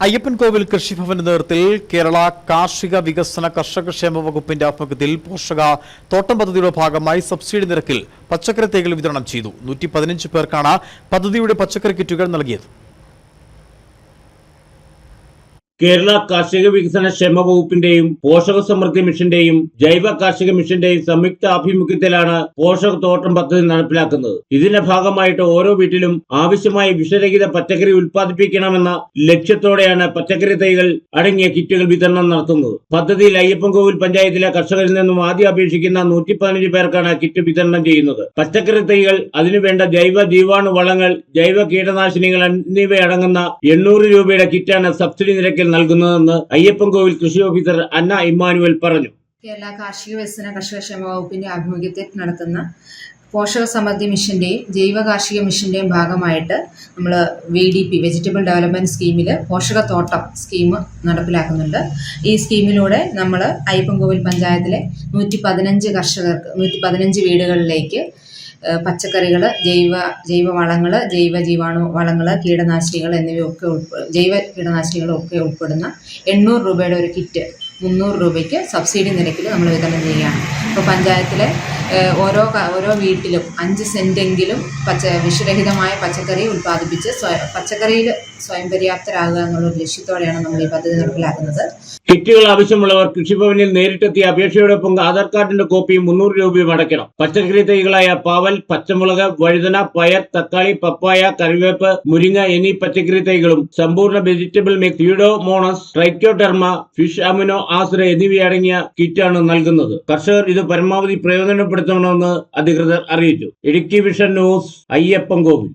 അയ്യപ്പൻകോവിൽ കൃഷിഭവന്റെ നേതൃത്വത്തിൽ കേരള കാർഷിക വികസന കർഷകക്ഷേമ വകുപ്പിന്റെ ആഭിമുഖ്യത്തിൽ പോഷക തോട്ടം പദ്ധതിയുടെ ഭാഗമായി സബ്സിഡി നിരക്കിൽ പച്ചക്കറി തൈകൾ വിതരണം ചെയ്തു. 115 പേർക്കാണ് പദ്ധതിയുടെ പച്ചക്കറി കിറ്റുകൾ നൽകിയത്. കേരള കാർഷിക വികസന ക്ഷേമ വകുപ്പിന്റെയും പോഷക സമൃദ്ധി മിഷന്റെയും ജൈവ കാർഷിക മിഷന്റെയും സംയുക്ത ആഭിമുഖ്യത്തിലാണ് പോഷക തോട്ടം പദ്ധതി നടപ്പിലാക്കുന്നത്. ഇതിന്റെ ഭാഗമായിട്ട് ഓരോ വീട്ടിലും ആവശ്യമായ വിഷരഹിത പച്ചക്കറി ഉൽപ്പാദിപ്പിക്കണമെന്ന ലക്ഷ്യത്തോടെയാണ് പച്ചക്കറി തൈകൾ അടങ്ങിയ കിറ്റുകൾ വിതരണം നടത്തുന്നത്. പദ്ധതിയിൽ അയ്യപ്പൻകോവിൽ പഞ്ചായത്തിലെ കർഷകരിൽ നിന്നും ആദ്യം അപേക്ഷിക്കുന്ന 115 പേർക്കാണ് കിറ്റ് വിതരണം ചെയ്യുന്നത്. പച്ചക്കറി തൈകൾ, അതിനുവേണ്ട ജൈവ ജീവാണു വളങ്ങൾ, ജൈവ കീടനാശിനികൾ എന്നിവയടങ്ങുന്ന 800 രൂപയുടെ കിറ്റാണ് സബ്സിഡി നിരക്കിൽ നൽകുന്നതെന്ന് അയ്യപ്പൻകോവിൽ കൃഷി ഓഫീസർ അന്ന ഇമ്മാനുവൽ പറഞ്ഞു. കേരള കാർഷിക വികസന കർഷകക്ഷേമ വകുപ്പിന്റെ ആഭിമുഖ്യത്തിൽ നടത്തുന്ന പോഷക സമൃദ്ധി മിഷന്റെയും ജൈവ കാർഷിക മിഷന്റെയും ഭാഗമായിട്ട് നമ്മൾ VDP വെജിറ്റബിൾ ഡെവലപ്മെന്റ് സ്കീമിൽ പോഷക തോട്ടം സ്കീം നടപ്പിലാക്കുന്നുണ്ട്. ഈ സ്കീമിലൂടെ നമ്മൾ അയ്യപ്പൻകോവിൽ പഞ്ചായത്തിലെ 115 കർഷകർക്ക് 115 വീടുകളിലേക്ക് പച്ചക്കറികൾ, ജൈവ വളങ്ങൾ, ജൈവ ജീവാണു വളങ്ങൾ, കീടനാശിനികൾ എന്നിവയൊക്കെ ജൈവ കീടനാശിനികളൊക്കെ ഉൾപ്പെടുന്ന 800 രൂപയുടെ ഒരു കിറ്റ് 300 രൂപയ്ക്ക് സബ്സിഡി നിരക്കിൽ നമ്മൾ വിതരണം ചെയ്യുകയാണ്. ഇപ്പോൾ പഞ്ചായത്തിലെ ഓരോ വീട്ടിലും 5 സെന്റെങ്കിലും വിഷരഹിതമായ പച്ചക്കറി ഉൽപ്പാദിപ്പിച്ച് പച്ചക്കറിയിൽ സ്വയം പര്യാപ്തരാകുക എന്നുള്ള ലക്ഷ്യത്തോടെയാണ് നമ്മൾ ഈ പദ്ധതി നടപ്പിലാക്കുന്നത്. കിറ്റുകൾ ആവശ്യമുള്ളവർ കൃഷിഭവനിൽ നേരിട്ടെത്തിയ അപേക്ഷയോടൊപ്പം ആധാർ കാർഡിന്റെ കോപ്പിയും 300 രൂപയും അടയ്ക്കണം. പച്ചക്കറി തൈകളായ പാവൽ, പച്ചമുളക്, വഴുതന, പയർ, തക്കാളി, പപ്പായ, കറിവേപ്പ്, മുരിങ്ങ എന്നീ പച്ചക്കറി തൈകളും സമ്പൂർണ്ണ vegetable mix, pseudomonas, trichoderma, fish amino acid എന്നിവയടങ്ങിയ കിറ്റാണ് നൽകുന്നത്. കർഷകർ ഇത് പരമാവധി പ്രയോജനപ്പെടുത്തണമെന്ന് അധികൃതർ അറിയിച്ചു. Idukki vision news, Ayyappancoil.